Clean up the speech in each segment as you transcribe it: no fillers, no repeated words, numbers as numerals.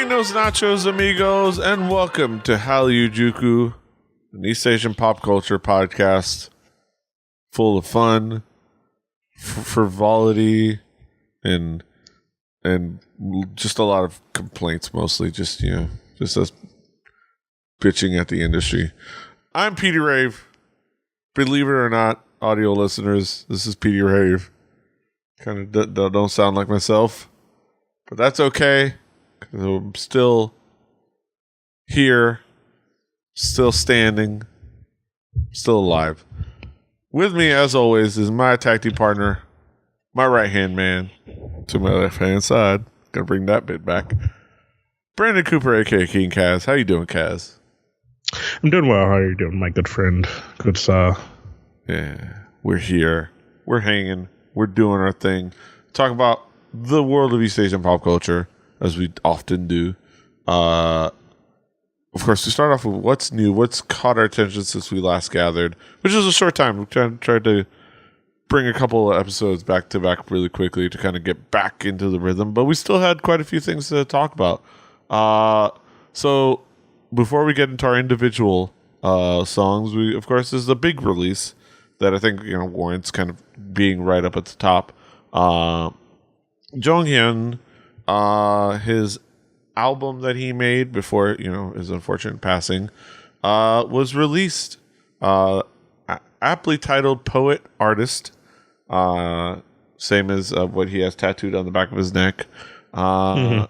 Buenos nachos, amigos, and welcome to Hallyujuku, an East Asian pop culture podcast full of fun, frivolity, and just a lot of complaints, mostly just us bitching at the industry. I'm Petey Rave. Believe it or not, audio listeners, this is Petey Rave. Kind of don't sound like myself, but that's okay. I'm still here, still standing, still alive. With me, as always, is my tag team partner, my right-hand man to my left-hand side. Gonna bring that bit back. Brandon Cooper, a.k.a. King Kaz. How you doing, Kaz? I'm doing well. How are you doing, my good friend? Good, Yeah, we're here. We're hanging. We're doing our thing. Talk about the world of East Asian pop culture, as we often do. Of course, we start off with what's new, what's caught our attention since we last gathered, which is a short time. We tried to bring a couple of episodes back to back really quickly to kind of get back into the rhythm, but we still had quite a few things to talk about. So before we get into our individual songs, of course, there's a big release that I think warrants kind of being right up at the top. Jonghyun, his album that he made before his unfortunate passing, was released. Aptly titled Poet Artist, same as what he has tattooed on the back of his neck. Yeah,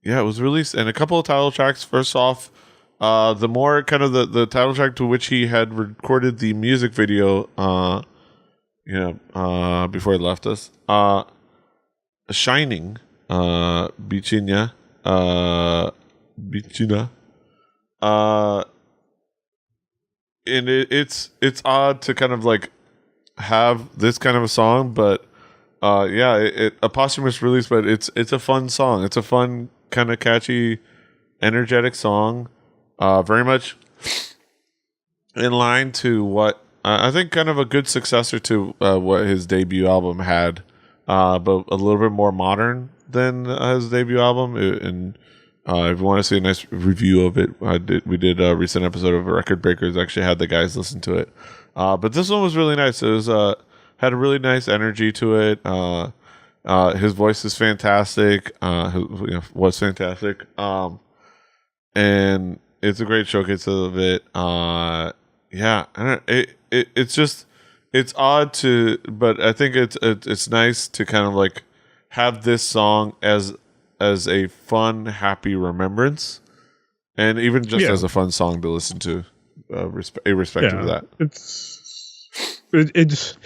it was released, and a couple of title tracks. First off, the more kind of the title track to which he had recorded the music video, before he left us, Shining, Bichina, and it's odd to kind of like have this kind of a song, but a posthumous release, but it's a fun song. It's a fun, kind of catchy, energetic song, very much in line to what I think kind of a good successor to what his debut album had, but a little bit more modern than his debut album. And if you want to see a nice review of it, we did a recent episode of Record Breakers. Actually had the guys listen to it, but this one was really nice. It was had a really nice energy to it. His voice is fantastic. Was fantastic, and it's a great showcase of it. It's odd to, but I think it's nice to kind of like have this song as a fun, happy remembrance, and even just as a fun song to listen to, irrespective of that. It's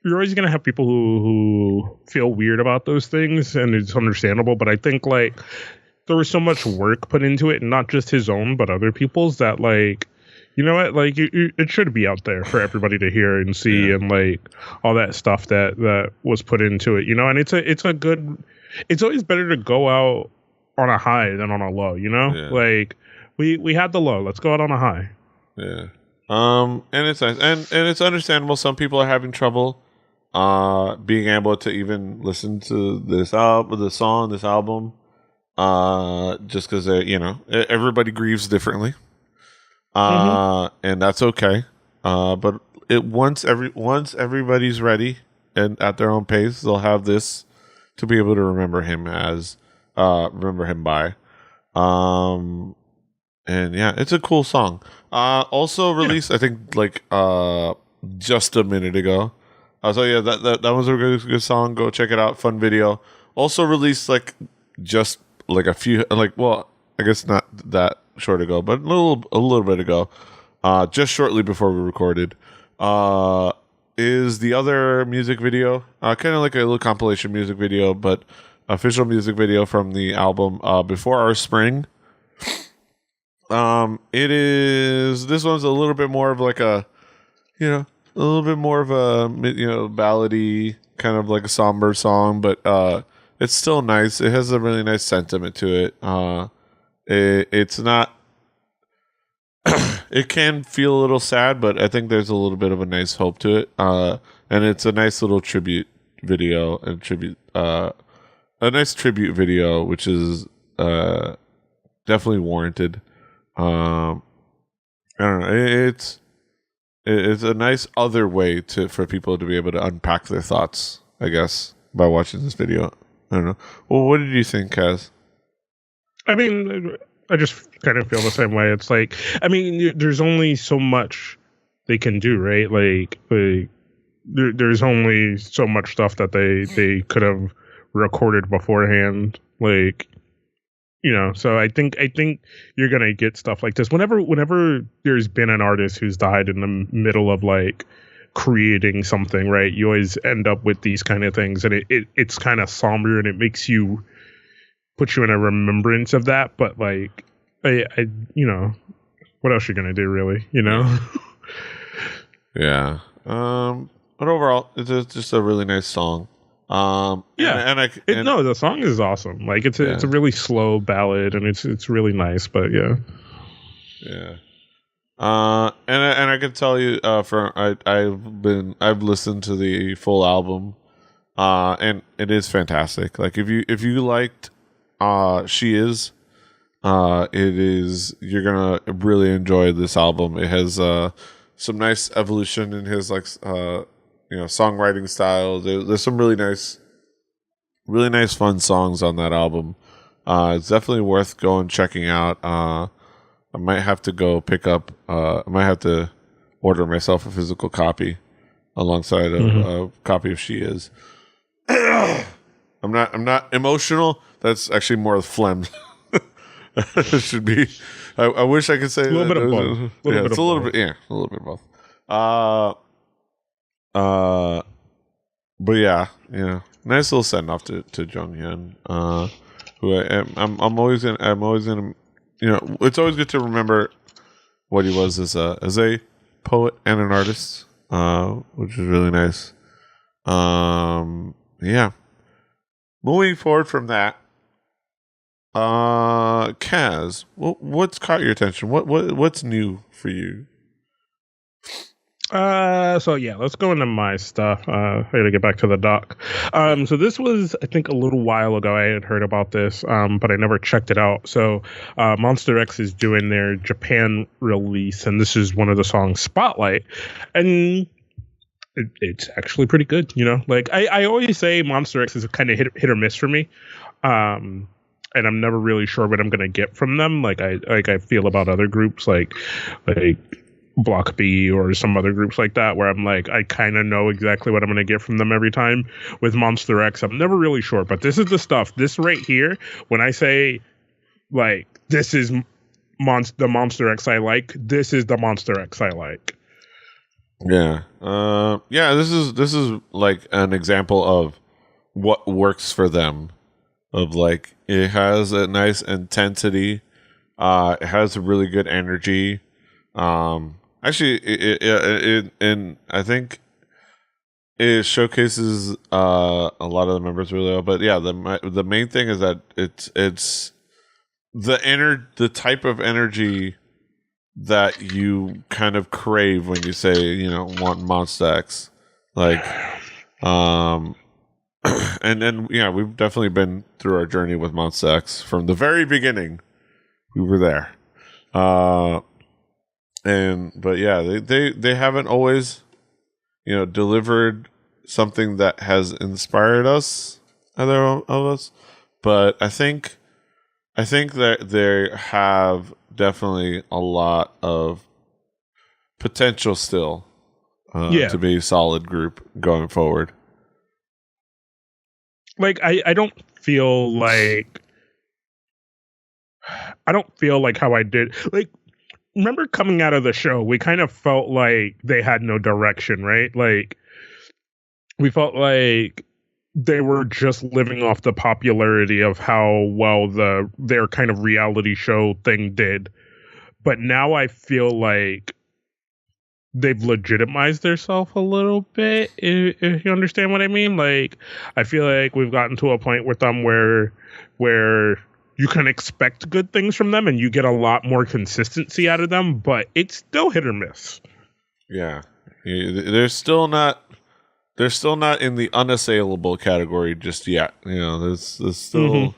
you're always gonna have people who feel weird about those things, and it's understandable. But I think like there was so much work put into it, and not just his own, but other people's. That like, you know what, like it should be out there for everybody to hear and see, and like all that stuff that was put into it. And it's a good. It's always better to go out on a high than on a low, Like we had the low. Let's go out on a high. Yeah. And it's nice. And it's understandable. Some people are having trouble being able to even listen to this album, just because everybody grieves differently. And that's okay. But once everybody's ready and at their own pace, they'll have this to be able to remember him by. And yeah, it's a cool song. Also released, I think, like just a minute ago. So yeah, that was a good song. Go check it out. Fun video. Also released like just like a few, like, well, I guess not that short ago, but a little bit ago. Just shortly before we recorded. Is the other music video, kind of like a little compilation music video, but official music video from the album Before Our Spring. It is, this one's a little bit more of like a little bit more of a ballady, kind of like a somber song, but it's still nice. It has a really nice sentiment to it. It's not it can feel a little sad, but I think there's a little bit of a nice hope to it. And it's a nice little tribute video and tribute a nice tribute video, which is definitely warranted. I don't know. It's a nice other way for people to be able to unpack their thoughts, I guess, by watching this video. I don't know. Well, what did you think, Kaz? I mean, I just kind of feel the same way. It's like, I mean, there's only so much they can do, right? Like there's only so much stuff that they could have recorded beforehand, like, you know. So I think you're gonna get stuff like this whenever there's been an artist who's died in the middle of like creating something, right? You always end up with these kind of things, and it's kind of somber, and it makes you put you in a remembrance of that. But like, I you know, what else you gonna do, really, you know? Yeah. But overall, it's just a really nice song. No, the song is awesome. Like it's a really slow ballad, and it's really nice. But yeah. And I can tell you, I've listened to the full album, and it is fantastic. Like if you liked, She Is, you're gonna really enjoy this album. It has some nice evolution in his songwriting style. There's some really nice fun songs on that album. It's definitely worth checking out. I might have to go pick up. I might have to order myself a physical copy alongside a copy of She Is. I'm not emotional. That's actually more phlegm. It should be. I wish I could say a little bit of both. It's a little bit of both. But yeah, nice little send off to Jonghyun, who I'm always gonna, it's always good to remember what he was as a poet and an artist, which is really nice. Yeah. Moving forward from that, Kaz, what's caught your attention? What's new for you? So yeah, let's go into my stuff. I gotta get back to the doc. So this was, I think, a little while ago. I had heard about this, but I never checked it out. So, Monster X is doing their Japan release, and this is one of the songs, Spotlight, and it's actually pretty good. Like I always say, Monster X is kind of hit or miss for me. And I'm never really sure what I'm gonna get from them. Like I feel about other groups, like Block B or some other groups like that, where I'm like, I kind of know exactly what I'm going to get from them every time. With Monster X, I'm never really sure, but this is the stuff. This right here, when I say, like, this is the Monster X I like, this is the Monster X I like. Yeah. This is like an example of what works for them. Of like, it has a nice intensity. It has a really good energy. Actually, it I think it showcases a lot of the members really well. But yeah, the main thing is that it's the type of energy that you kind of crave when you say want Monster X, like and then we've definitely been through our journey with Monster X from the very beginning. We were there. But yeah, they haven't always, delivered something that has inspired us, either of us. But I think that they have definitely a lot of potential still to be a solid group going forward. Like I don't feel like how I did. Like, remember coming out of the show, we kind of felt like they had no direction, right? Like, we felt like they were just living off the popularity of how well their kind of reality show thing did. But now I feel like they've legitimized themselves a little bit, if you understand what I mean. Like, I feel like we've gotten to a point with them where you can expect good things from them and you get a lot more consistency out of them, but it's still hit or miss. Yeah. They're still not they're still not in the unassailable category just yet. You know, there's still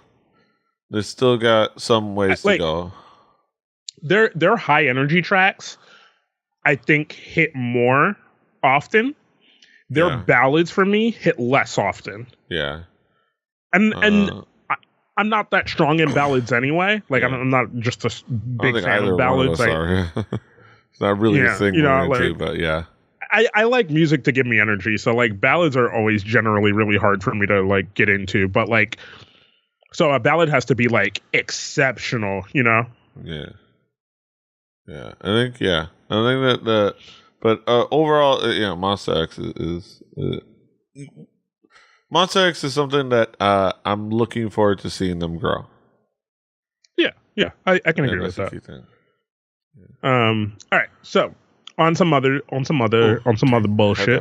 there's still got some ways to go. Their high energy tracks, I think, hit more often. Their ballads for me hit less often. Yeah, and I'm not that strong in ballads anyway. Like I'm not just a big fan of ballads. It's not really a thing we're into, but yeah. I like music to give me energy, so like ballads are always generally really hard for me to like get into. But like, so a ballad has to be like exceptional, you know? Yeah. I think that but overall, Monsta X is Monsta X is something that I'm looking forward to seeing them grow. Yeah, I can agree with that. All right, so on some other bullshit.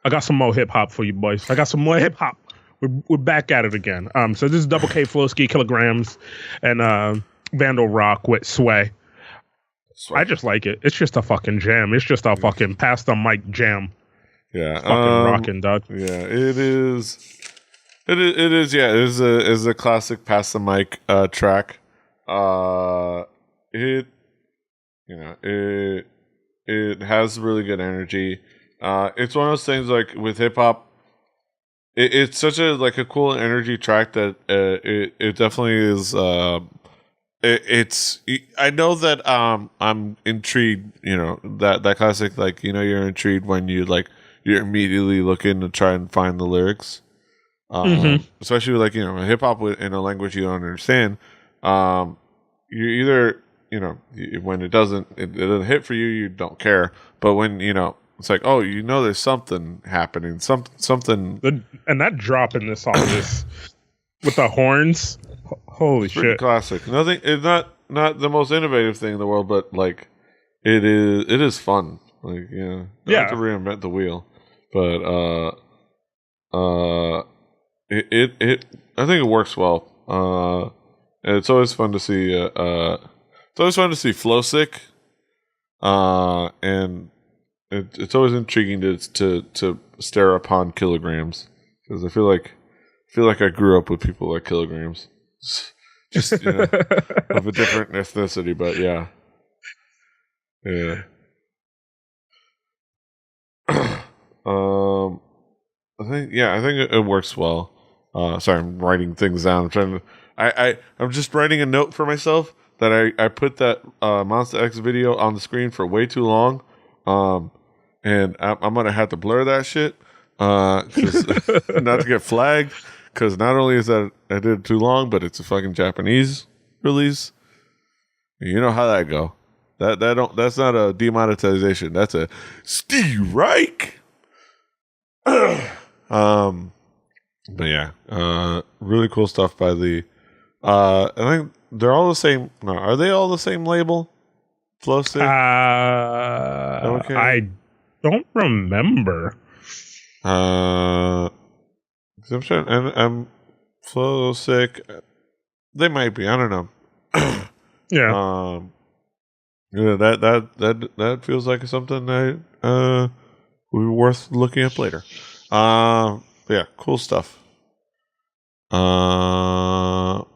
I got some more hip hop for you boys. I got some more hip hop. We're back at it again. So this is Double K Flowski, Kilograms, and Vandal Rock with Sway. I just like it. It's just a fucking jam. It's just a fucking pass the mic jam. Yeah, it's fucking rocking, dog. Yeah, it is. It is. Yeah, it is a classic pass the mic track. It has really good energy. It's one of those things like with hip hop. It's such a cool energy track that it definitely is. I know that I'm intrigued. You know that classic you're intrigued when you're immediately looking to try and find the lyrics. Especially with hip hop in a language you don't understand. You either when it doesn't hit for you, you don't care. But when it's like, oh, there's something happening, something. And that drop in this song is with the horns. Holy shit! Classic. Nothing. It's not the most innovative thing in the world, but it is fun. Don't have to reinvent the wheel. But I think it works well. And it's always fun to see. It's always fun to see Flow Sick. And it's always intriguing to stare upon Kilograms, because I feel like I grew up with people like Kilograms, just of a different ethnicity, but yeah. I think it works well. Sorry, I'm writing things down. I'm just writing a note for myself that I put that Monsta X video on the screen for way too long. And I'm gonna have to blur that shit, not to get flagged. Because not only is that I did it too long, but it's a fucking Japanese release. You know how that go. That's not a demonetization. That's a strike. But yeah, really cool stuff by the. I think they're all the same. No, are they all the same label? Flow Stick. Okay. I don't remember. I'm sure, and I'm Flow Sick. They might be. I don't know. Yeah. That feels like something that would be worth looking up later. Yeah, cool stuff.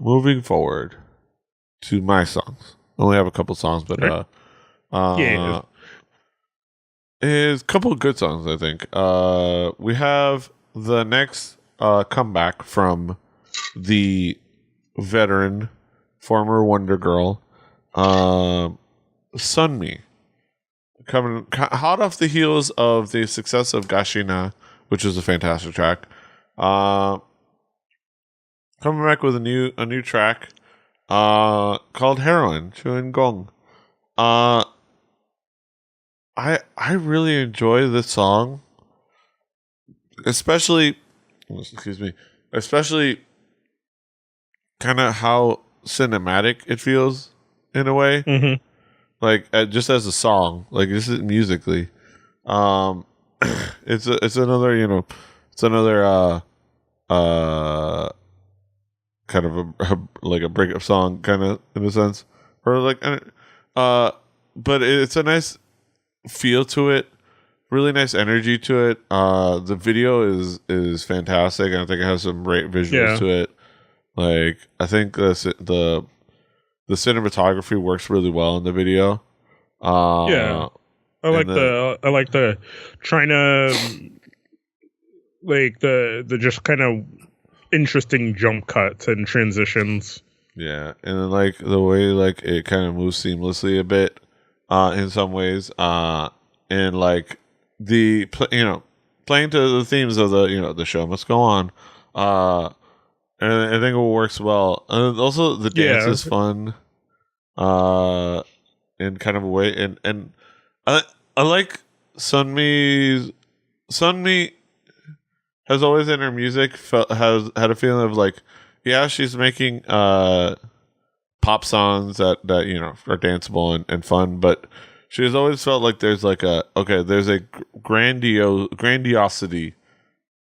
Moving forward to my songs. I only have a couple songs, but is a couple of good songs, I think. We have the next comeback from the veteran former Wonder Girl, Sunmi, coming hot off the heels of the success of Gashina, which is a fantastic track. Coming back with a new track called Heroin, Chuin Gong. I really enjoy this song, especially kind of how cinematic it feels in a way. Mm-hmm. Like just as a song, like this is musically, it's another kind of a breakup song, kind of in a sense, or but it's a nice feel to it. really nice energy to it. The video is fantastic. I think it has some great visuals to it. Like, I think the cinematography works really well in the video. I like the trying to like the just kind of interesting jump cuts and transitions. Yeah, and then like the way like it kind of moves seamlessly a bit, in some ways, and like playing to the themes of the show must go on, and I think it works well. And also the dance is fun, in kind of a way, and I like Sunmi. Sunmi has always in her music has had a feeling of like, yeah, she's making pop songs that are danceable and fun, but she has always felt like there's like there's a grandiosity,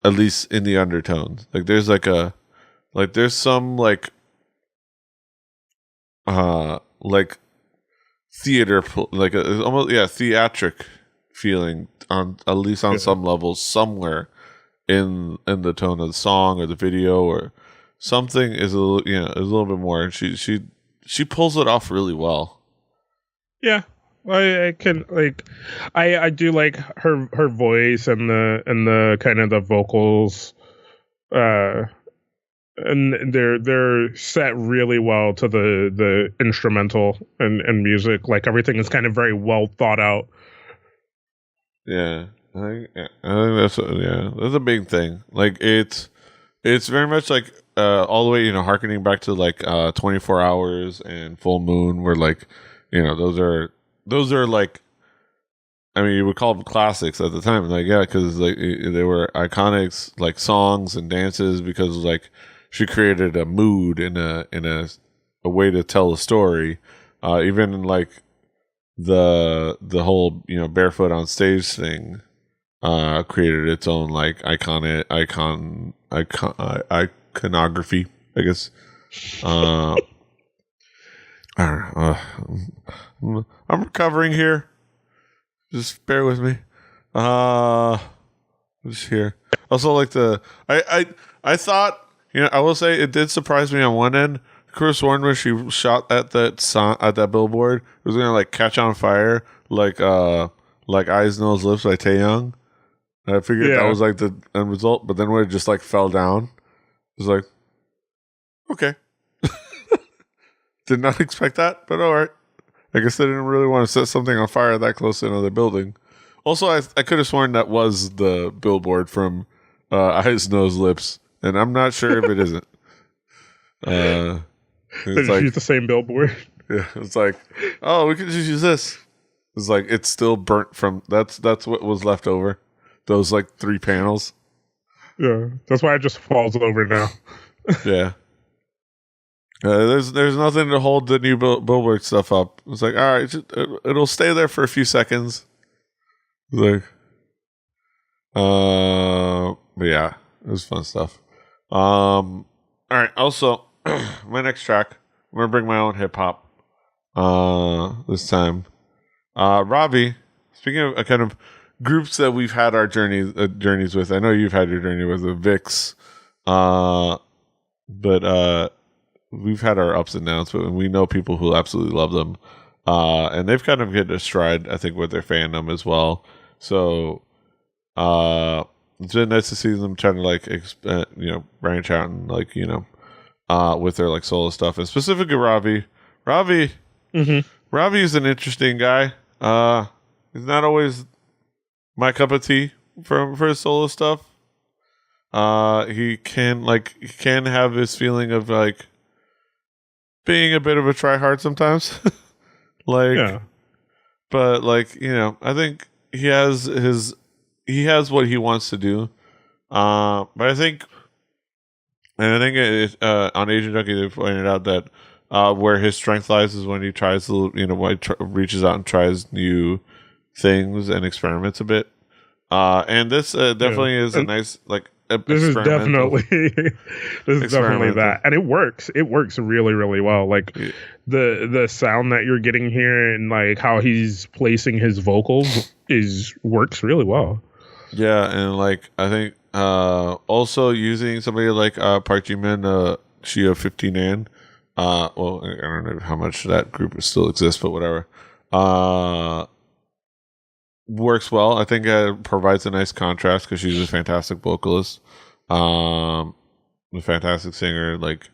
at least in the undertones. Like there's there's some like theater, like almost theatric feeling on at least on some levels somewhere in the tone of the song or the video or something is a little bit more, and she pulls it off really well. Yeah, I can like I do like her voice and the kind of the vocals, and they're set really well to the instrumental and music. Like everything is kind of very well thought out. Yeah, I think that's a big thing. Like it's very much like all the way harkening back to like 24 Hours and Full Moon, where like those are like, I mean, you would call them classics at the time, like because like they were iconic like songs and dances because like she created a mood and a way to tell a story, even in like the whole barefoot on stage thing created its own like iconography, I guess. I don't know. I'm recovering here. Just bear with me. Just here. Also, like I thought, I will say it did surprise me on one end. Chris Warren, when she shot at that billboard, it was gonna like catch on fire, like Eyes, Nose, Lips by Taeyong. I figured that was like the end result, but then when it just like fell down, it was like, okay. Did not expect that, but all right. I guess they didn't really want to set something on fire that close to another building. Also, I could have sworn that was the billboard from Eyes, Nose, Lips, and I'm not sure if it isn't. They just use the same billboard. Yeah, it's like, oh, we could just use this. It's like it's still burnt from that's what was left over. Those like 3 panels. Yeah, that's why it just falls over now. Yeah. There's nothing to hold the new billboard stuff up. It's like, all right, it'll stay there for a few seconds. Like, but yeah, it was fun stuff. All right. Also, my next track, I'm gonna bring my own hip hop. This time, Ravi. Speaking of kind of groups that we've had our journeys with, I know you've had your journey with the Vix, but we've had our ups and downs, but we know people who absolutely love them, and they've kind of hit a stride, I think, with their fandom as well. So, it's been nice to see them trying to like branch out and like with their like solo stuff, and specifically Ravi. Ravi is an interesting guy. He's not always my cup of tea for his solo stuff. He can have this feeling of like being a bit of a tryhard sometimes. But like, I think he has what he wants to do. But I think on Asian Junkie they pointed out that where his strength lies is when he tries to, when he reaches out and tries new things and experiments a bit. And this definitely is a nice, like, This is experimental. definitely that, and it works. It works really, really well. Like the sound that you're getting here, and like how he's placing his vocals works really well. Yeah, and like I think also using somebody like Park Ji-min, Shia 15An. Well, I don't know how much that group still exists, but whatever. Works well. I think it provides a nice contrast because she's a fantastic vocalist, a fantastic singer. Like,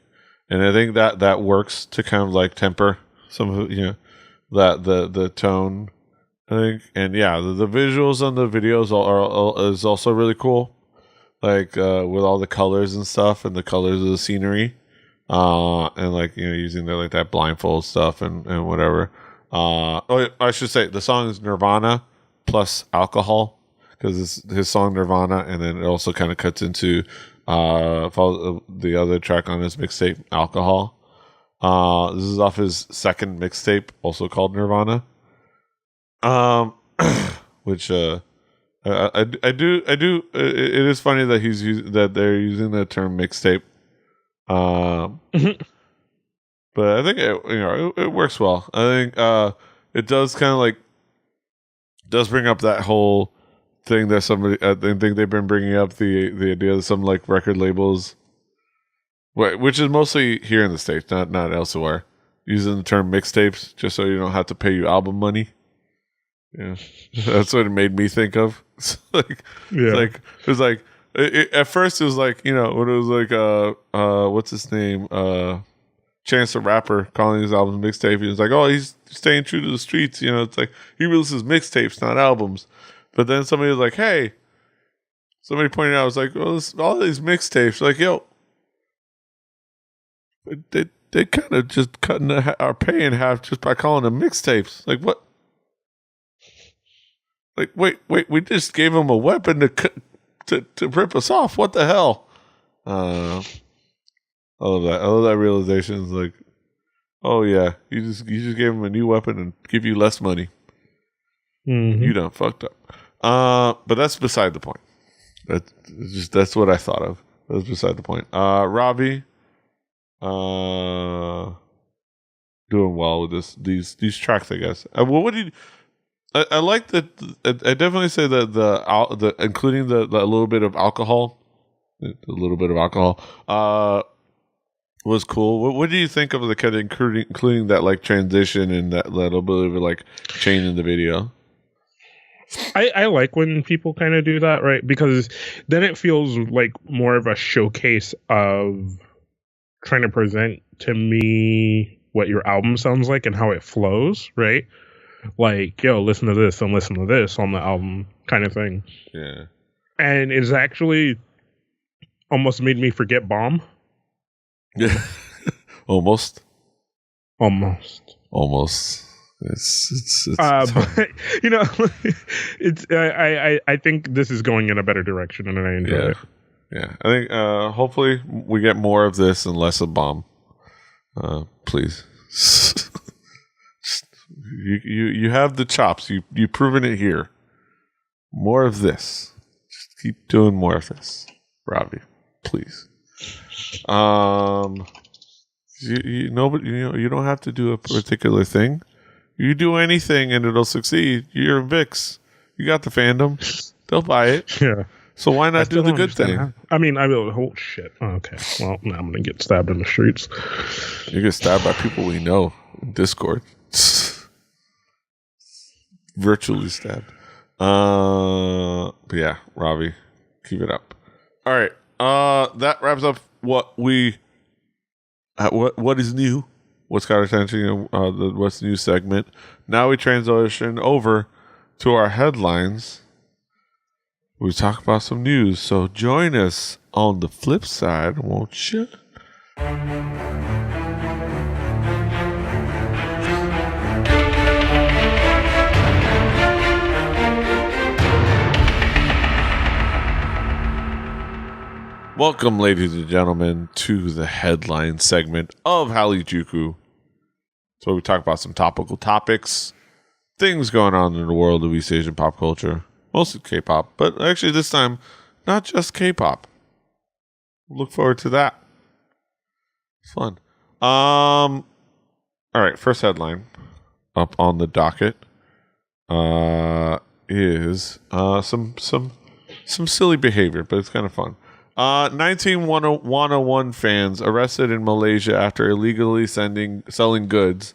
and I think that works to kind of like temper some of that the tone. I think, and yeah, the visuals on the videos is also really cool. Like with all the colors and stuff, and the colors of the scenery, and like using that blindfold stuff and whatever. I should say the song is Nirvana plus alcohol, because it's his song Nirvana, and then it also kind of cuts into the other track on his mixtape, Alcohol. This is off his second mixtape, also called Nirvana. Which I do. It is funny that that they're using the term mixtape. But I think it works well. I think it does kind of like does bring up that whole thing that somebody I think they've been bringing up the idea of some like record labels, which is mostly here in the States, not elsewhere, using the term mixtapes just so you don't have to pay you album money. Yeah, that's what it made me think of. It's like, at first it was like when it was like what's his name, Chance the Rapper calling his albums mixtape. He was like, oh, he's staying true to the streets. It's like he releases mixtapes, not albums. But then somebody was like, hey, somebody pointed out, I was like, well, all these mixtapes, like, yo, they kind of just cutting our pay in half just by calling them mixtapes. Like, what? Like, wait, we just gave him a weapon to rip us off. What the hell? I love that. I love that realization. It's like, oh yeah, you just gave him a new weapon and give you less money. Mm-hmm. You done fucked up. But that's beside the point. That's what I thought of. That's beside the point. Ravi, doing well with these tracks, I guess. What did you? I like that. I definitely say that the including the little bit of alcohol, was cool. What do you think of the kind of including that like transition and that little bit of like change in the video? I like when people kind of do that, right? Because then it feels like more of a showcase of trying to present to me what your album sounds like and how it flows, right? Like, yo, listen to this and listen to this on the album kind of thing. Yeah. And it's actually almost made me forget Bomb. Yeah. Almost. It's but it's I think this is going in a better direction and I enjoy it. Yeah. I think hopefully we get more of this and less of Bomb. Please. You have the chops. You've proven it here. More of this. Just keep doing more of this, Ravi. Please. You don't have to do a particular thing. You do anything and it'll succeed. You're VIX. You got the fandom. They'll buy it. Yeah. So why not do the good thing? I mean, I will. Oh shit. Oh, okay. Well, now I'm gonna get stabbed in the streets. You get stabbed by people we know in Discord. Virtually stabbed. But yeah, Ravi, keep it up. All right. That wraps up what is new. What's got our attention? The what's new segment. Now we transition over to our headlines. We talk about some news. So join us on the flip side, won't you? Welcome, ladies and gentlemen, to the headline segment of Hallyujuku. So we talk about some topical topics, things going on in the world of East Asian pop culture, mostly K-pop, but actually this time, not just K-pop. look forward to that. It's fun. All right, first headline up on the docket is some silly behavior, but it's kind of fun. 19101 fans arrested in Malaysia after illegally selling goods,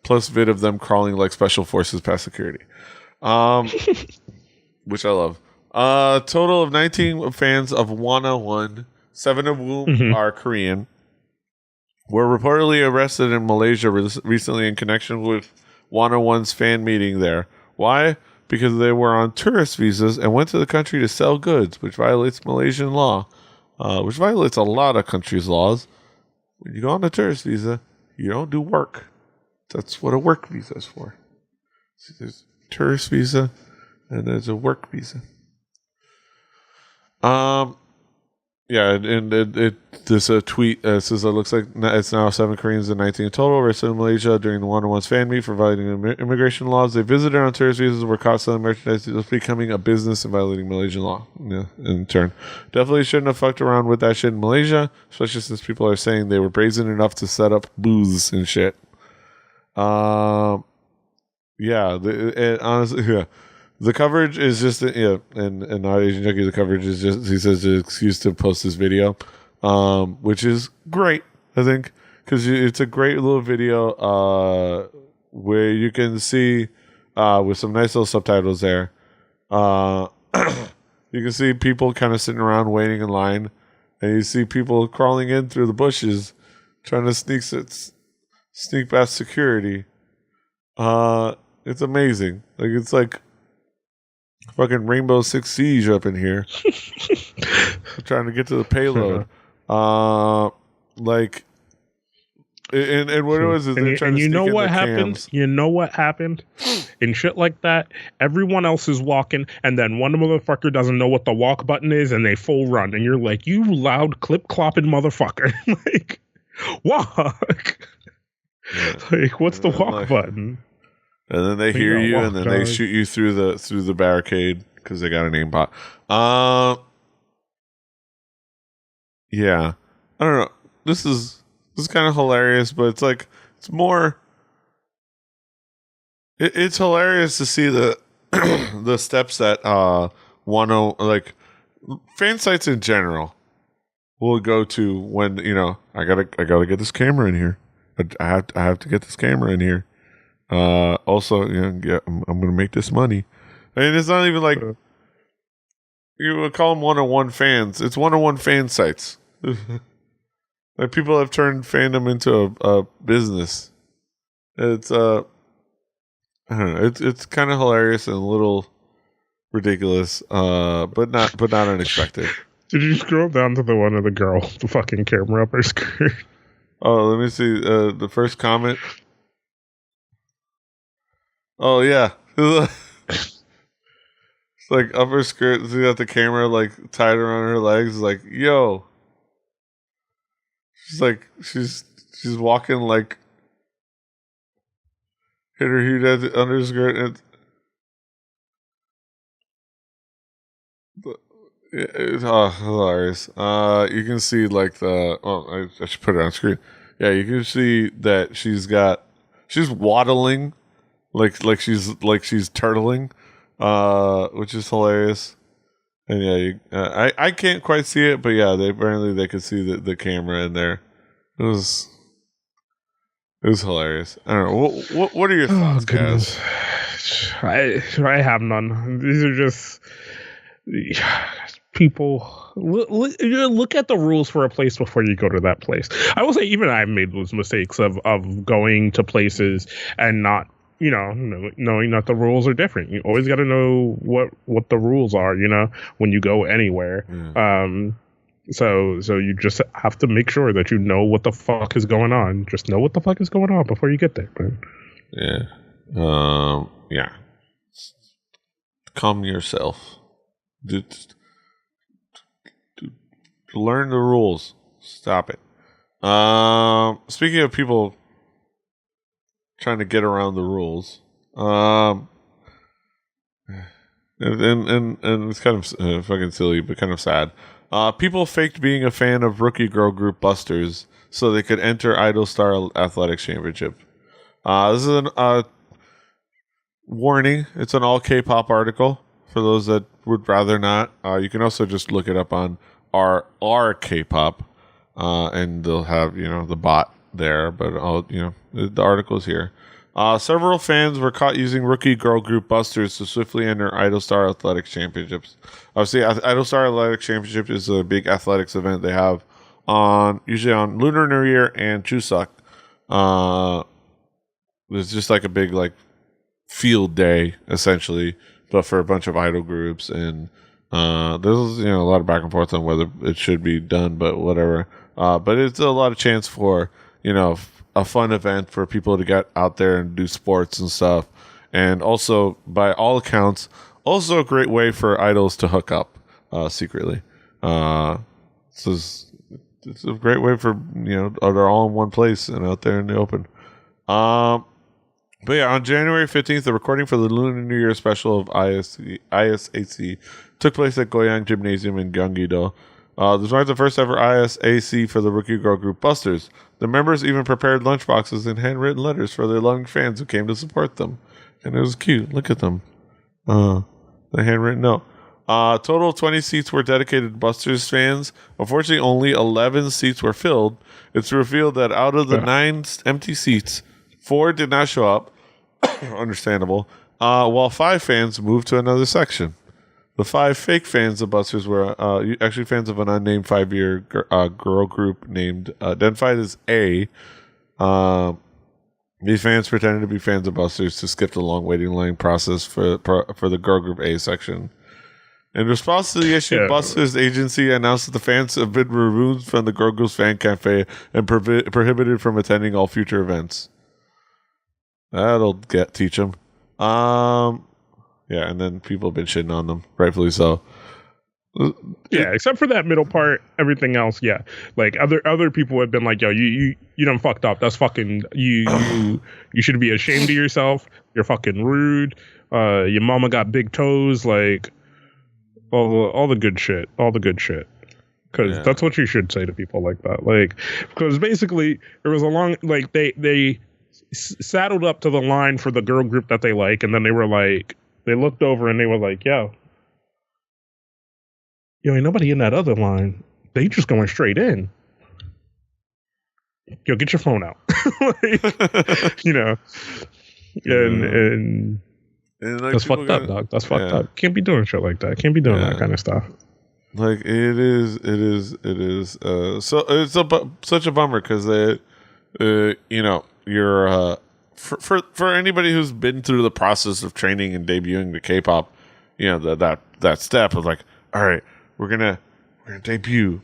plus vid of them crawling like special forces past security. Which I love. Total of 19 fans of 101, 7 of whom are Korean, were reportedly arrested in Malaysia recently in connection with 101's fan meeting there. Why? Because they were on tourist visas and went to the country to sell goods, which violates Malaysian law, which violates a lot of countries' laws. When you go on a tourist visa, you don't do work. That's what a work visa is for. See, there's a tourist visa and there's a work visa. Yeah, and there's a tweet says it looks like it's now 7 Koreans and 19 in total arrested in Malaysia during the 101's fan meet for violating immigration laws. They visited on tourist visas, were caught selling merchandise, just becoming a business and violating Malaysian law. Yeah, in turn, definitely shouldn't have fucked around with that shit in Malaysia, especially since people are saying they were brazen enough to set up booths and shit. Yeah, honestly, yeah. The coverage is just, and not Asian Junkie, the coverage is just, he says, an excuse to post this video, which is great, I think, because it's a great little video where you can see, with some nice little subtitles there, you can see people kind of sitting around waiting in line, and you see people crawling in through the bushes, trying to sneak past security. It's amazing. It's like fucking Rainbow Six Siege up in here. Trying to get to the payload. And what it was is they're trying to sneak in the cams. You know what happened? In shit like that, everyone else is walking, and then one motherfucker doesn't know what the walk button is, and they full run, and you're like, you loud clip-clopping motherfucker. Like, walk. Yeah. Like, what's the walk button? And then they hear you, and then they shoot you through the barricade because they got an aimbot. Yeah, I don't know. This is kind of hilarious, but it's like it's more. It's hilarious to see the the steps that like fan sites in general will go to when I gotta get this camera in here. I have to get this camera in here. Also, I'm gonna make this money, and it's not even like you would call them 101 fans. It's 101 fan sites. Like people have turned fandom into a business. It's I don't know. It's kind of hilarious and a little ridiculous, but not unexpected. Did you scroll down to the one of the girl, the fucking camera up her skirt? Oh, let me see the first comment. Oh yeah, it's like upper skirt. She got the camera like tied around her legs. It's like, yo, she's walking like hit her huge at the underskirt. And it's hilarious. You can see like I should put it on screen. Yeah, you can see that she's waddling. Like she's turtling, which is hilarious. And yeah, I can't quite see it, but yeah, they could see the camera in there. It was hilarious. I don't know. What are your thoughts, guys? I have none. These are just people. Look at the rules for a place before you go to that place. I will say, even I've made those mistakes of going to places and not. Knowing that the rules are different. You always got to know what the rules are, when you go anywhere. So you just have to make sure that you know what the fuck is going on. Just know what the fuck is going on before you get there, man. Yeah. Yeah. Calm yourself. Learn the rules. Stop it. Speaking of people trying to get around the rules. And it's kind of fucking silly, but kind of sad. People faked being a fan of rookie girl group Busters so they could enter Idol Star Athletics Championship. This is an warning. It's an all K-pop article for those that would rather not. You can also just look it up on our K-pop, and they'll have the bot there. But the article's here. Several fans were caught using rookie girl group Busters to swiftly enter Idol Star Athletics Championships. Obviously, Idol Star Athletics Championship is a big athletics event they have usually on Lunar New Year and Chuseok. It's just like a big field day essentially, but for a bunch of idol groups, and there's a lot of back and forth on whether it should be done, but whatever. But it's a lot of chance for a fun event for people to get out there and do sports and stuff, and also by all accounts, also a great way for idols to hook up secretly. It's a great way for they're all in one place and out there in the open. But yeah, on January 15th, the recording for the Lunar New Year special of ISAC took place at Goyang Gymnasium in Gyeonggi-do. This was the first ever ISAC for the rookie girl group Busters. The members even prepared lunchboxes and handwritten letters for their loving fans who came to support them. And it was cute. Look at them. The handwritten note. Total 20 seats were dedicated to Busters fans. Unfortunately, only 11 seats were filled. It's revealed that out of the 9 empty seats, 4 did not show up. Understandable. While 5 fans moved to another section. The 5 fake fans of Busters were actually fans of an unnamed 5-year girl group named identified as A. These fans pretended to be fans of Busters to skip the long waiting line process for the girl group A section. In response to the issue, Busters agency announced that the fans have been removed from the girl group's fan cafe and prohibited from attending all future events. That'll teach them. Yeah, and then people have been shitting on them, rightfully so. Yeah, except for that middle part, everything else, yeah. Like other people have been like, "Yo, you done fucked up. That's fucking you should be ashamed of yourself. You're fucking rude. Your mama got big toes. Like all the good shit, Because that's what you should say to people like that. Like, because basically there was a long they saddled up to the line for the girl group that they like, and then they were like. They looked over and they were like, yo, ain't nobody in that other line. They just going straight in. Yo, get your phone out. And that's fucked up, dog. That's fucked up. Can't be doing shit like that. Can't be doing that kind of stuff. Like, it is. So it's such a bummer because you're... For anybody who's been through the process of training and debuting the K-pop, that step of like, all right, we're gonna debut.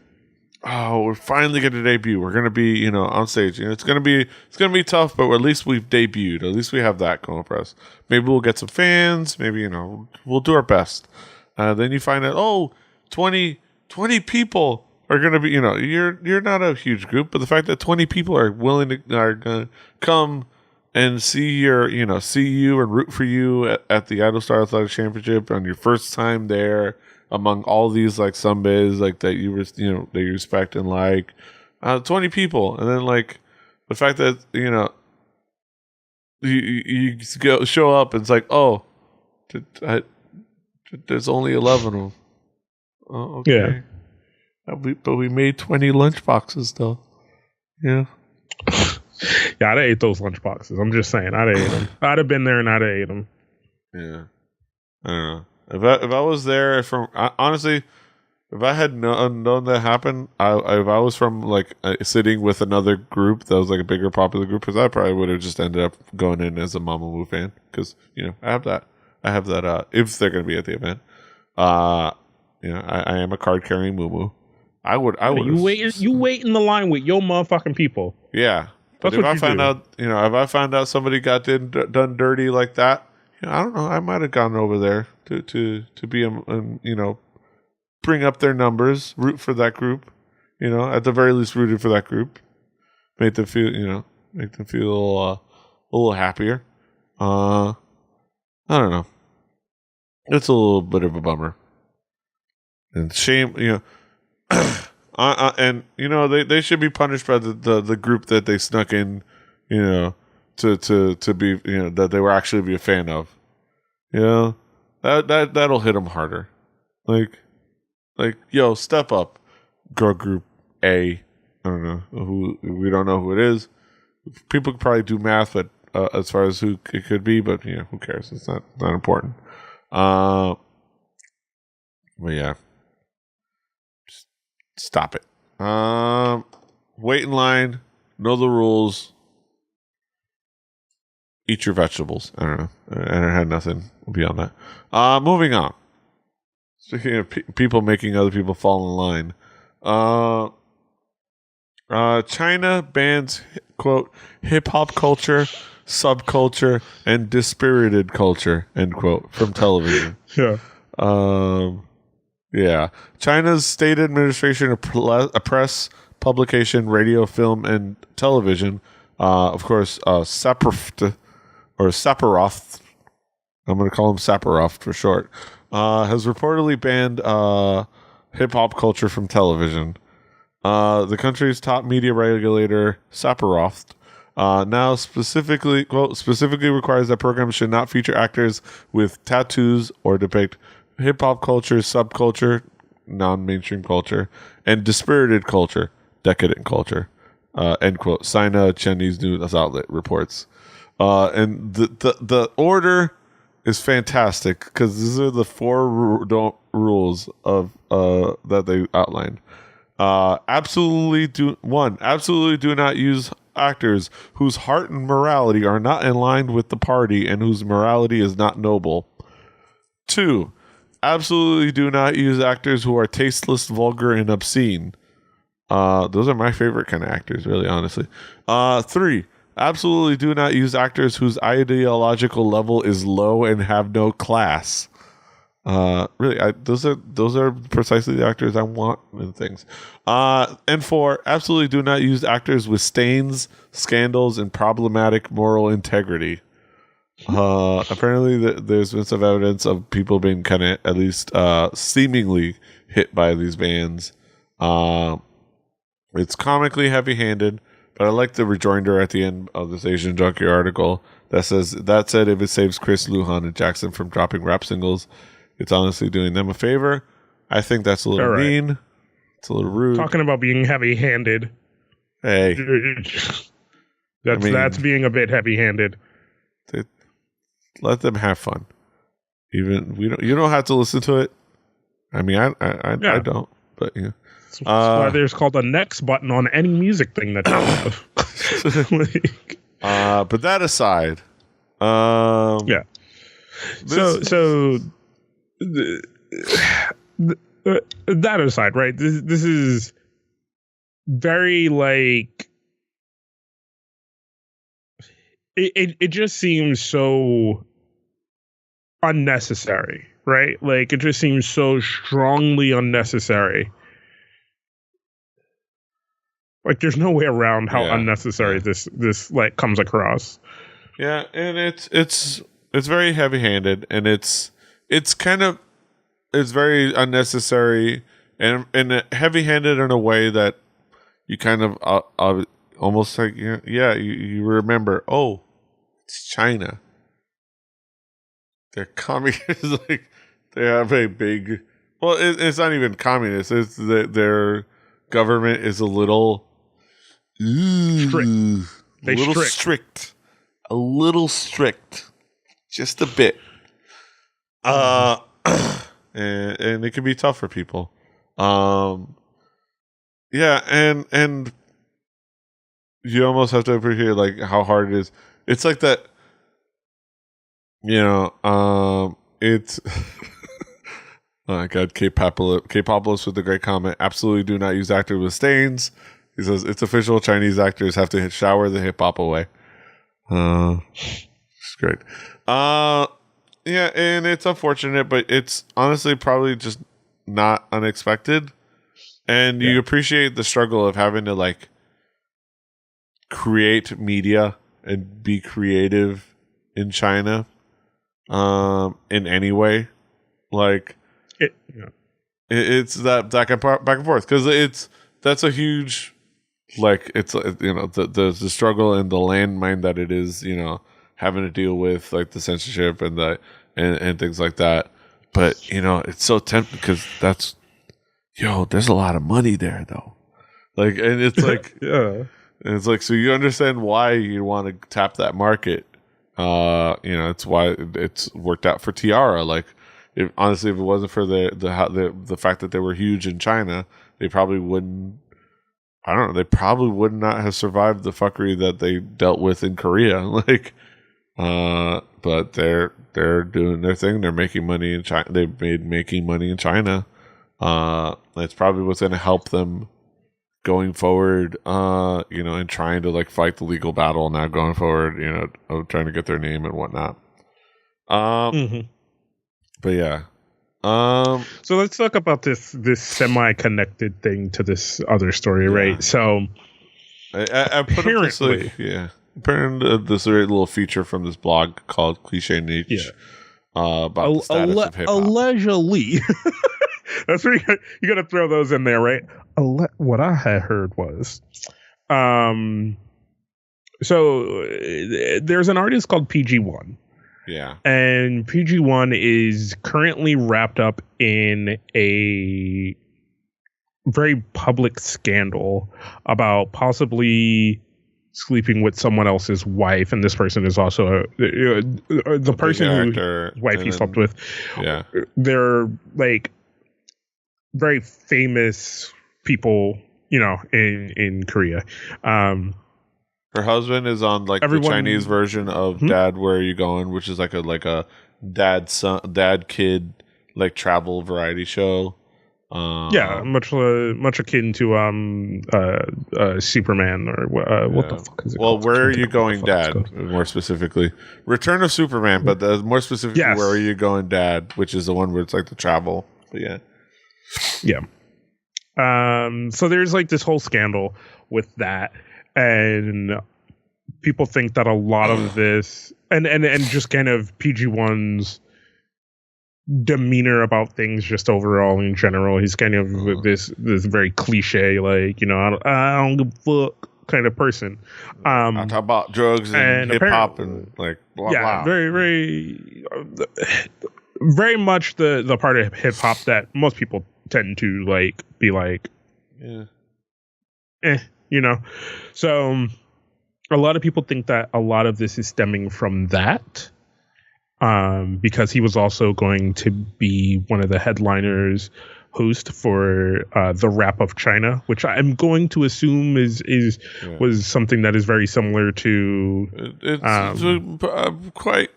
Oh, we're finally gonna debut. We're gonna be on stage. It's gonna be tough, but at least we've debuted. At least we have that going for us. Maybe we'll get some fans. Maybe we'll do our best. Then you find out 20 people are gonna be you're not a huge group, but the fact that 20 people are gonna come and see you and root for you at the Idol Star Athletics Championship on your first time there among all these sunbaes that you respect and like 20 people, and then the fact that you show up and it's like, there's only 11 of them. Oh, okay. Yeah. But we made 20 lunch boxes though. Yeah. Yeah, I'd have ate those lunch boxes. I'm just saying, I'd have ate them. I'd have been there and I'd have ate them. Yeah, I don't know. If I was there honestly, if I had known that happened, if I was from sitting with another group that was a bigger popular group, because I probably would have just ended up going in as a Mamamoo fan because I have that if they're going to be at the event. I am a card carrying Moo. I would. You wait in the line with your motherfucking people. Yeah. But if I find out somebody got done dirty like that, I don't know. I might have gone over there to be bring up their numbers, root for that group. At the very least, rooted for that group, make them feel a little happier. I don't know. It's a little bit of a bummer and shame. and they should be punished by the group that they snuck in, to be that they were actually be a fan of. That'll hit them harder. Like, yo, step up, girl group A. I don't know who. We don't know who it is. People could probably do math, but as far as who it could be, but who cares? It's not important. But yeah, just stop it. Wait in line. Know the rules. Eat your vegetables. I don't know. I had nothing beyond that. Moving on. Speaking of people making other people fall in line, China bans, quote, hip-hop culture, subculture, and dispirited culture, end quote, from television. Yeah. Yeah. China's State Administration of Press, Publication, Radio, Film, and Television, of course, Saproft, or Saparoft, I'm going to call him Saparoft for short, has reportedly banned hip-hop culture from television. The country's top media regulator, Saparoft, now specifically requires that programs should not feature actors with tattoos or depict hip-hop culture, subculture, non-mainstream culture, and dispirited culture, decadent culture, end quote. Sina Chinese news outlet reports. And the order is fantastic because these are the four rules of that they outlined. Absolutely do not use actors whose heart and morality are not in line with the party and whose morality is not noble. 2, absolutely do not use actors who are tasteless, vulgar, and obscene. Those are my favorite kind of actors, really, honestly. 3, absolutely do not use actors whose ideological level is low and have no class. Really, those are precisely the actors I want in things. And 4, absolutely do not use actors with stains, scandals, and problematic moral integrity. Apparently, there's been some evidence of people being kind of at least seemingly hit by these bans. It's comically heavy-handed, but I like the rejoinder at the end of this Asian Junkie article that says, that said, if it saves Chris, Luhan, and Jackson from dropping rap singles, it's honestly doing them a favor. I think that's a little mean. It's a little rude. Talking about being heavy-handed. Hey. That's being a bit heavy-handed. Let them have fun. Even you don't have to listen to it. I mean, I don't, but yeah. That's why there's called a next button on any music thing that you have. But that aside, yeah. So that aside, right? This is very like it just seems so unnecessary, right? Like it just seems so strongly unnecessary. Like there's no way around how unnecessary this like comes across. Yeah, and it's very heavy-handed, and it's very unnecessary and heavy-handed in a way that you kind of almost like you remember, oh, it's China. They're communists. Like they have a big. Well, it's not even communist. It's their government is a little strict. A little strict, just a bit. And it can be tough for people. Yeah, and you almost have to appreciate like how hard it is. It's like that. It's oh my god, K-Populous with the great comment. Absolutely do not use actors with stains. He says it's official. Chinese actors have to shower the hip hop away. It's great. Yeah, and it's unfortunate, but it's honestly probably just not unexpected. And you appreciate the struggle of having to like create media and be creative in China. In any way, like it's that back and forth because that's a huge like it's the struggle and the landmine that it is having to deal with like the censorship and the and things like that. But it's so tempting because there's a lot of money there though. Like, and it's like Yeah. and it's like, so you understand why you want to tap that market. It's why it's worked out for Tiara. Like, honestly, if it wasn't for the fact that they were huge in China, they probably wouldn't. I don't know. They probably would not have survived the fuckery that they dealt with in Korea. Like, but they're doing their thing. They're making money in China. They've made making money in China. It's probably what's going to help them going forward, and trying to like fight the legal battle now going forward, of trying to get their name and whatnot. But yeah. So let's talk about this semi-connected thing to this other story, right? So I put up this apparently this little feature from this blog called Cliche Niche about the status of hip hop. Allegedly. That's where you got to throw those in there, right? What I had heard was, so there's an artist called PG1. Yeah. And PG1 is currently wrapped up in a very public scandal about possibly sleeping with someone else's wife, and this person is also the person whose wife he slept with. Yeah. They're like very famous people, in Korea. Her husband is on like the Chinese version of Dad, Where Are You Going, which is like a dad kid like travel variety show. Much akin to Superman or what the fuck is it? Well, Where Are You Going, Dad? More specifically, Return of Superman, but more specifically, Where Are You Going, Dad? Which is the one where it's like the travel. But yeah. So there's like this whole scandal with that, and people think that a lot of this and just kind of PG1's demeanor about things just overall in general, he's kind of this very cliche, like, I don't give a fuck kind of person. I talk about drugs and hip hop and like blah blah. Very, very, very much the part of hip hop that most people tend to like be like, So a lot of people think that a lot of this is stemming from that, because he was also going to be one of the headliners host for the Rap of China, which I'm going to assume was something that is very similar to. It's quite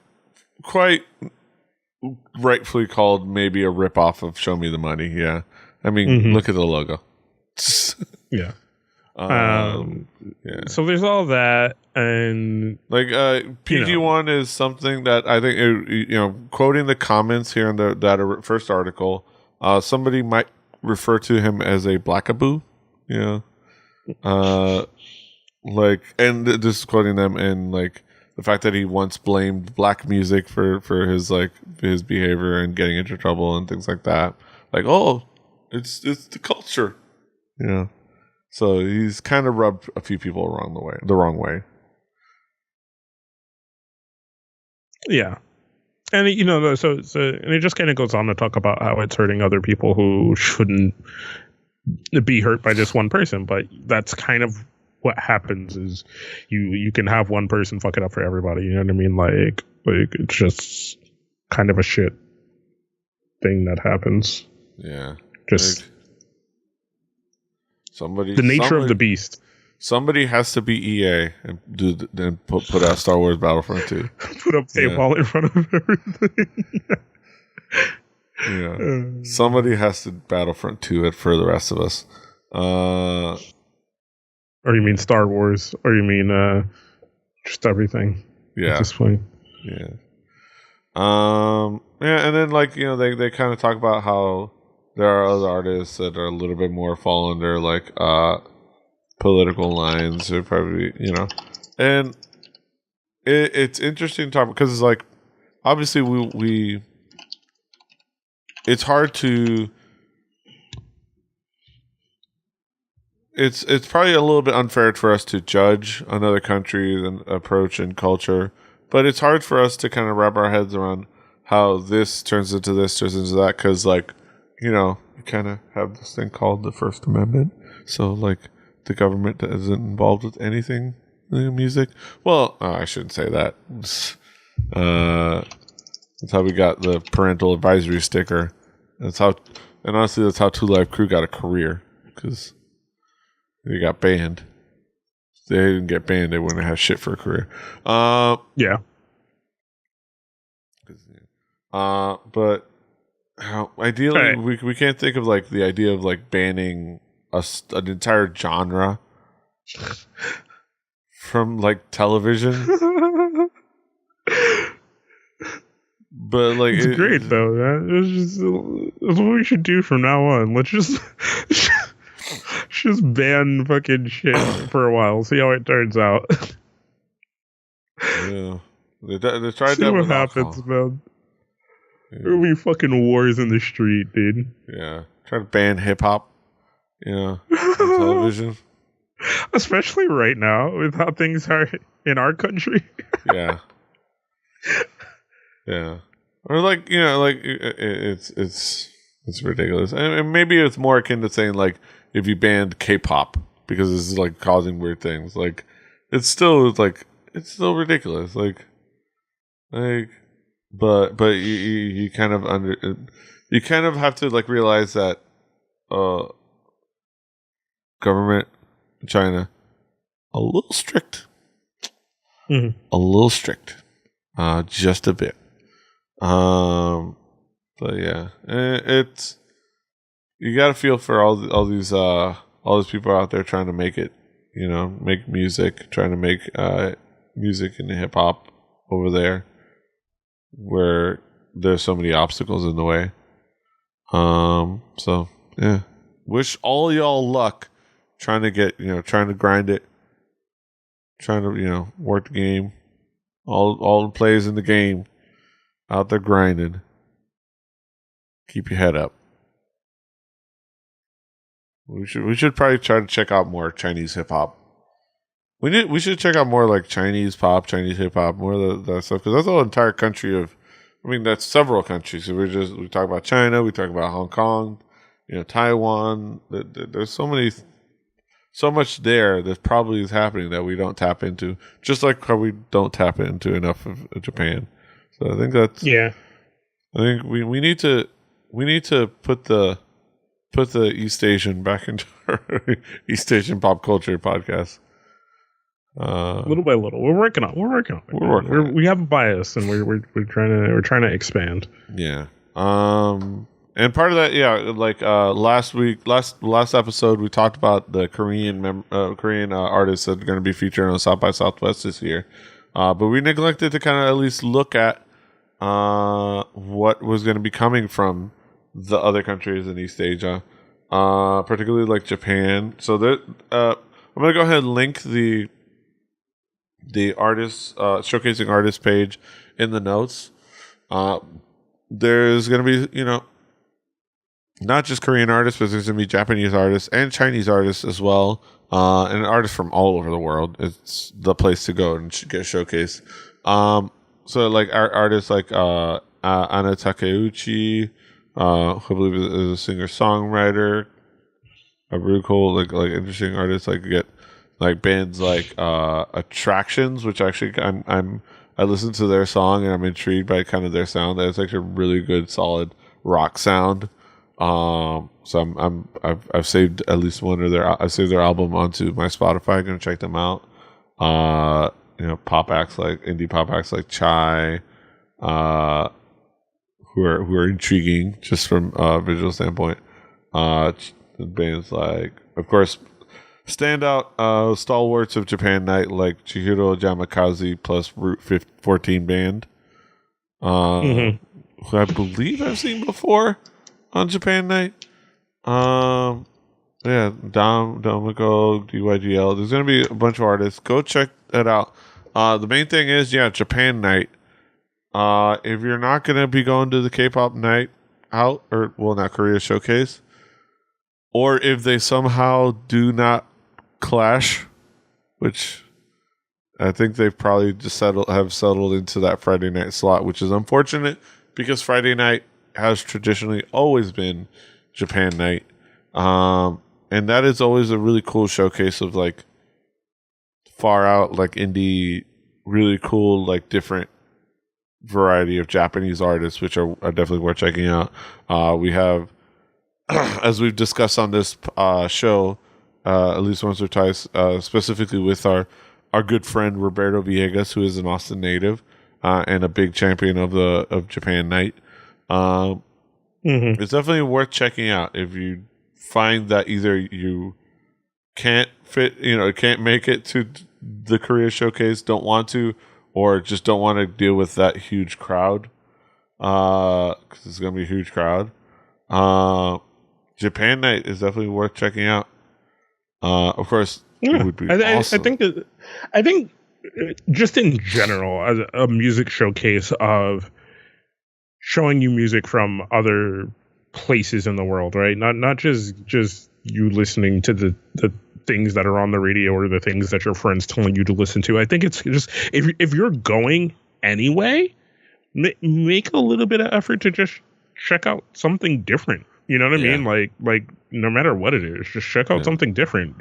rightfully called maybe a ripoff of Show Me the Money. Yeah, I mean, look at the logo. Yeah. So there's all that, and like PG1 is something that I think quoting the comments here in that first article, somebody might refer to him as a blackaboo, like, and this is quoting them, and like the fact that he once blamed black music for his like his behavior and getting into trouble and things like that, like, oh, it's the culture, So he's kind of rubbed a few people the wrong way. Yeah. And so and it just kind of goes on to talk about how it's hurting other people who shouldn't be hurt by just one person, but that's kind of what happens is you can have one person fuck it up for everybody, you know what I mean? Like it's just kind of a shit thing that happens. Yeah. Just the nature of the beast. Somebody has to be EA and put out Star Wars Battlefront 2. Put up paywall in front of everything. Somebody has to Battlefront 2 it for the rest of us. Or you mean Star Wars? Or you mean just everything? Yeah. At this point. Yeah. And then like they kind of talk about how there are other artists that are a little bit more fall under like political lines, or probably and it's interesting to talk because it's like obviously we it's hard to it's probably a little bit unfair for us to judge another country's approach and culture, but it's hard for us to kind of wrap our heads around how this turns into that, because like, you know, you kind of have this thing called the First Amendment, so like the government isn't involved with anything in music. Well, I shouldn't say that. That's how we got the parental advisory sticker. And honestly, that's how Two Live Crew got a career, because they got banned. If they didn't get banned, they wouldn't have shit for a career. Yeah. But ideally, we can't think of like the idea of like banning an entire genre from like television. But like, it's great though. That's what we should do from now on. Let's just ban fucking shit for a while. See how it turns out. Yeah, they tried see that. What happens, man? Yeah. There'll be fucking wars in the street, dude. Yeah, try to ban hip hop. Yeah, on television. Especially right now with how things are in our country. Yeah. Yeah. Or like, you know, like it's ridiculous. And maybe it's more akin to saying like if you banned K-pop because this is like causing weird things. Like it's still ridiculous. Like but you kind of have to like realize that government in China a little strict. Mm-hmm. A little strict. Just a bit. But yeah, it's you got to feel for all these people out there trying to make it, you know, make music, trying to make music and hip hop over there, where there's so many obstacles in the way. So yeah, wish all y'all luck trying to grind it, trying to, you know, work the game, all the players in the game. Out there grinding. Keep your head up. We should probably try to check out more Chinese hip hop. We should check out more like Chinese pop, Chinese hip hop, more of that stuff, because that's the whole entire country of. I mean, that's several countries. So we talk about China, we talk about Hong Kong, you know, Taiwan. There's so much there that probably is happening that we don't tap into. Just like how we don't tap into enough of Japan. So I think that's I think we need to put the East Asian back into our East Asian pop culture podcast. Little by little, we're working on it. We have a bias, and we're trying to expand. Yeah. And part of that, like last episode, we talked about the Korean artists that are going to be featured on South by Southwest this year. But we neglected to kind of at least look at what was going to be coming from the other countries in East Asia, particularly like Japan. So I'm going to go ahead and link the artists showcasing artists page in the notes. There's going to be, you know, not just Korean artists, but there's going to be Japanese artists and Chinese artists as well, and artists from all over the world. It's the place to go and get showcased. So like artists like Anna Takeuchi, who I believe is a singer-songwriter, a really cool like interesting artist. Like get like bands like Attractions, which actually I listened to their song and I'm intrigued by kind of their sound. That's like a really good solid rock sound. So I've saved at least one of I've saved their album onto my Spotify. I'm gonna check them out. You know, indie pop acts like Chai, who are intriguing just from a visual standpoint. Bands like, of course, standout stalwarts of Japan Night like Chihiro Yamakaze plus Route 14 Band, who I believe I've seen before on Japan Night. Yeah, Domiko, DYGL. There's going to be a bunch of artists. Go check that out. The main thing is, Japan Night. If you're not going to be going to the K-pop night out, not Korea Showcase, or if they somehow do not clash, which I think they've probably just have settled into that Friday night slot, which is unfortunate because Friday night has traditionally always been Japan night. And that is always a really cool showcase of like far out, like indie, really cool, like different variety of Japanese artists, which are definitely worth checking out. We have, as we've discussed on this show, at least once or twice, specifically with our good friend Roberto Villegas, who is an Austin native and a big champion of Japan Night. It's definitely worth checking out if you find that either you can't can't make it to the Korea showcase, don't want to, or just don't want to deal with that huge crowd, because it's going to be a huge crowd. Japan Night is definitely worth checking out. Of course, it would be awesome. I think just in general, as a music showcase of showing you music from other places in the world, right? Not just you listening to the things that are on the radio or the things that your friends telling you to listen to. I think it's just if you're going anyway, make a little bit of effort to just check out something different. You know what I mean? Like no matter what it is, just check out something different.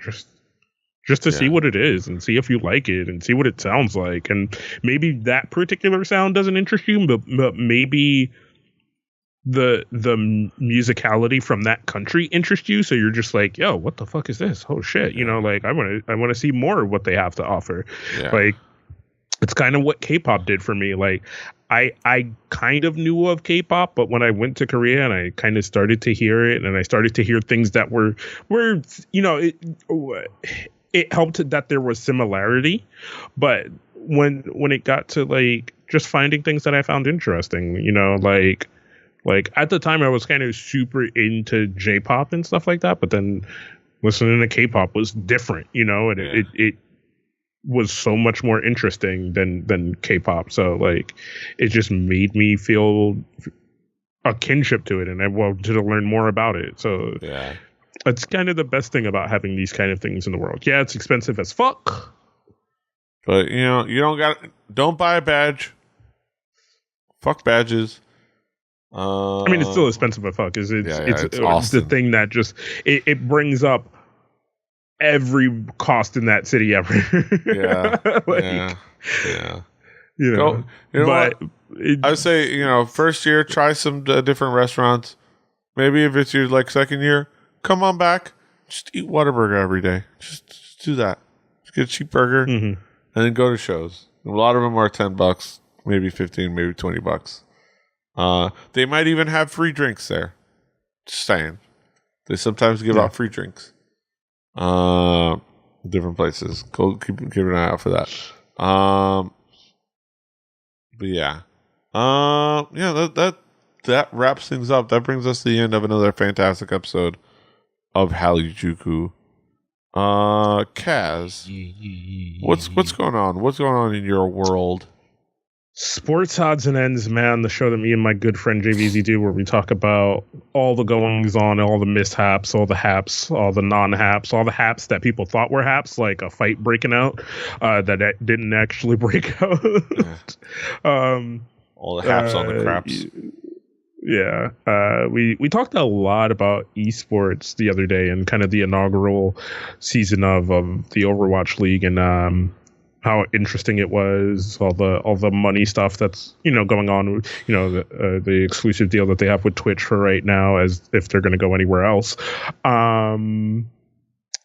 Just to see what it is and see if you like it and see what it sounds like. And maybe that particular sound doesn't interest you, but maybe the musicality from that country interests you. So you're just like, yo, what the fuck is this? Oh shit. You know, like I want to see more of what they have to offer. Yeah. Like it's kind of what K-pop did for me. Like I kind of knew of K-pop, but when I went to Korea and I kind of started to hear it and I started to hear things that were, you know, it helped that there was similarity, but when it got to like just finding things that I found interesting, you know, like at the time I was kind of super into J-pop and stuff like that, but then listening to K-pop was different, you know, and it was so much more interesting than K-pop. So like it just made me feel a kinship to it, and I wanted to learn more about it. So yeah. It's kind of the best thing about having these kind of things in the world. Yeah, it's expensive as fuck. But, you know, don't buy a badge. Fuck badges. I mean, it's still expensive as fuck. It's the thing that just, it brings up every cost in that city ever. Yeah. Yeah. You know, but I would say, you know, first year, try some different restaurants. Maybe if it's your like second year, come on back. Just eat Whataburger every day. Just do that. Just get a cheap burger and then go to shows. A lot of them are $10, maybe 15, maybe $20. They might even have free drinks there. Just saying. They sometimes give out free drinks. Different places. Go keep an eye out for that. But yeah. That wraps things up. That brings us to the end of another fantastic episode of Hallyujuku. Kaz, what's going on? What's going on in your world? Sports Odds and Ends, man, the show that me and my good friend JVZ do, where we talk about all the goings on, all the mishaps, all the haps, all the non-haps, all the haps that people thought were haps, like a fight breaking out that didn't actually break out. All the haps on the craps. Yeah. We talked a lot about esports the other day and kind of the inaugural season of the Overwatch League and how interesting it was, all the money stuff that's, you know, going on, you know, the exclusive deal that they have with Twitch for right now, as if they're going to go anywhere else.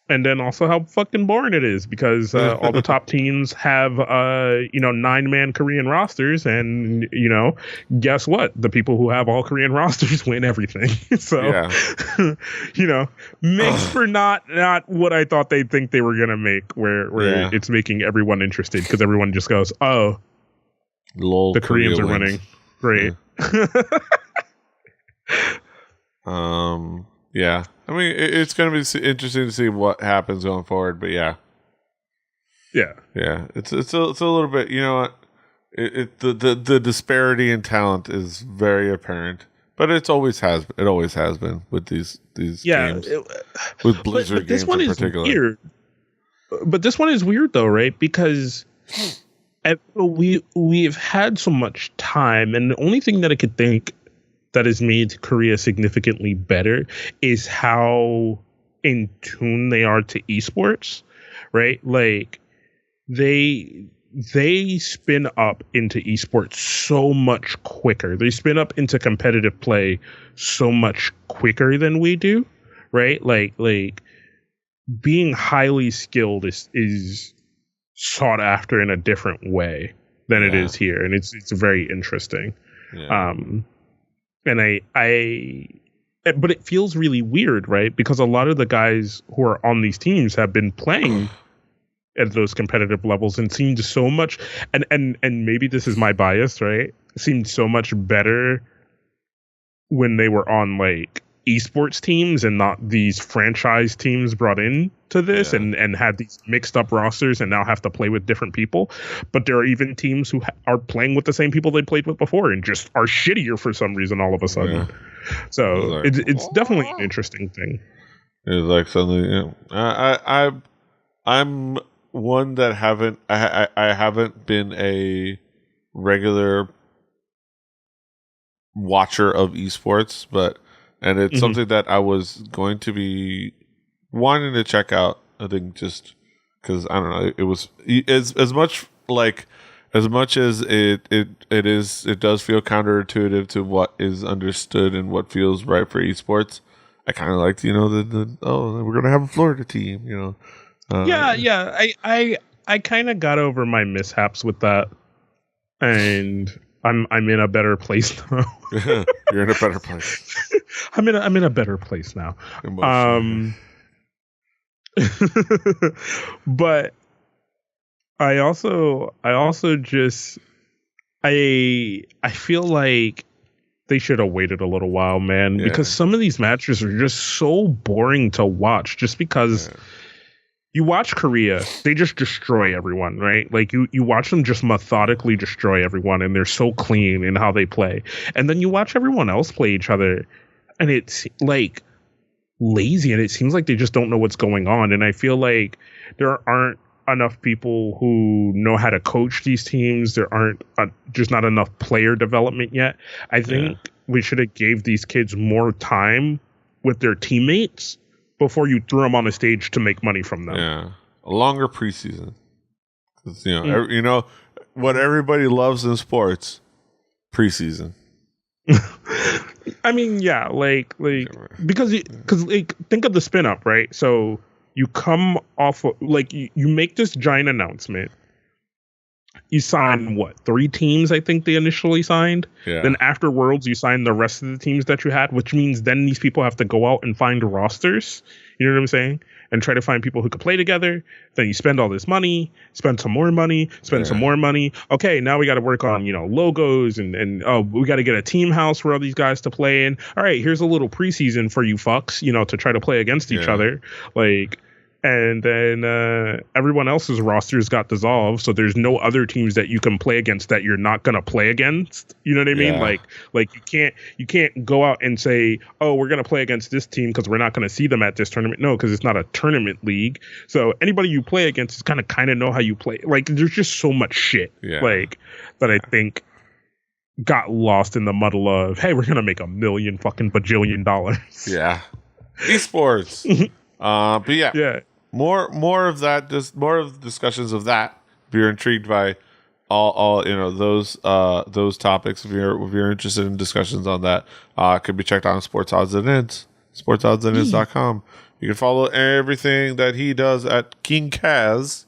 And then also how fucking boring it is because all the top teams have, 9-man Korean rosters. And, you know, guess what? The people who have all Korean rosters win everything. So, you know, makes for not what I thought they'd think they were going to make, where it's making everyone interested because everyone just goes, oh, Lol, the Koreans are winning. Great. Yeah. I mean, it's going to be interesting to see what happens going forward, but yeah. It's a little bit, you know what? The disparity in talent is very apparent, But it always has been with these games. With Blizzard games in particular. Weird. But this one is weird though, right? Because we've had so much time, and the only thing that I could think that has made Korea significantly better is how in tune they are to esports, right? Like they spin up into esports so much quicker. They spin up into competitive play so much quicker than we do, right? Like being highly skilled is sought after in a different way than it is here, and it's very interesting. Yeah. And but it feels really weird, right? Because a lot of the guys who are on these teams have been playing at those competitive levels and seemed so much, and maybe this is my bias, right? Seemed so much better when they were on like esports teams and not these franchise teams brought in to this and had these mixed up rosters and now have to play with different people. But there are even teams who are playing with the same people they played with before and just are shittier for some reason all of a sudden. Yeah. So it's definitely an interesting thing. It's like suddenly, I'm one that I haven't been a regular watcher of esports, and it's something that I was going to be wanting to check out. I think just because I don't know, it was as much as it does feel counterintuitive to what is understood and what feels right for esports. I kind of liked, we're gonna have a Florida team, I kind of got over my mishaps with that, and I'm in a better place now. You're in a better place. I'm in a better place now. But I also just I feel like they should have waited a little while, man, because some of these matches are just so boring to watch just because you watch Korea, they just destroy everyone, right? Like you watch them just methodically destroy everyone, and they're so clean in how they play. And then you watch everyone else play each other, and it's like lazy, and it seems like they just don't know what's going on. And I feel like there aren't enough people who know how to coach these teams. There aren't just not enough player development yet. I think we should have gave these kids more time with their teammates before you threw them on a stage to make money from them. Yeah, a longer preseason. Because what everybody loves in sports, preseason. I mean, yeah, like because think of the spin up, right? So you come off of, like you make this giant announcement. You sign 3 teams? I think they initially signed. Yeah. Then after Worlds, you sign the rest of the teams that you had, which means then these people have to go out and find rosters. You know what I'm saying? And try to find people who could play together. Then you spend all this money, spend some more money, some more money. Okay, now we got to work on logos and we got to get a team house for all these guys to play in. All right, here's a little preseason for you fucks, to try to play against each other, And then everyone else's rosters got dissolved, so there's no other teams that you can play against that you're not gonna play against. You know what I mean? Like you can't go out and say, oh, we're gonna play against this team because we're not gonna see them at this tournament. No, because it's not a tournament league. So anybody you play against is kind of know how you play. Like there's just so much shit that I think got lost in the muddle of, hey, we're gonna make $1 million fucking bajillion dollars. Yeah, esports. But more of that, just more of the discussions of that. If you're intrigued by all those topics, if you're interested in discussions on that, could be checked out on Sports Odds and Ends, sportsoddsandends.com. You can follow everything that he does at King Kaz.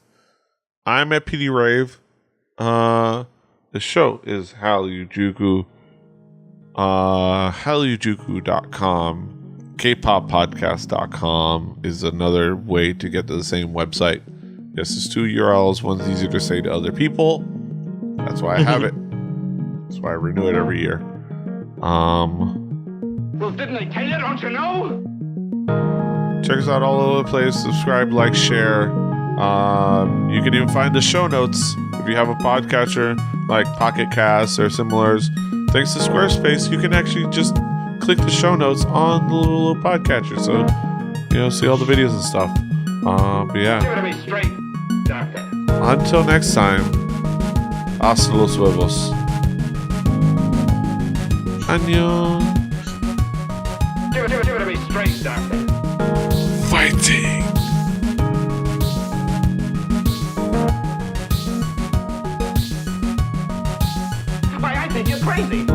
I'm at PD Rave. The show is Hallyujuku. Hallyujuku.com. Kpoppodcast.com is another way to get to the same website. Yes, there's 2 URLs. One's easier to say to other people. That's why I have it. That's why I renew it every year. Well, didn't I tell you? Don't you know? Check us out all over the place. Subscribe, like, share. You can even find the show notes if you have a podcatcher like Pocket Cast or similars. Thanks to Squarespace, you can actually just click the show notes on the little podcatcher, so see all the videos and stuff. But yeah. Give it to me straight, Doctor. Until next time, hasta los huevos. Annyeong. Give it to me straight, Doctor. Fighting. Why, I think you're crazy.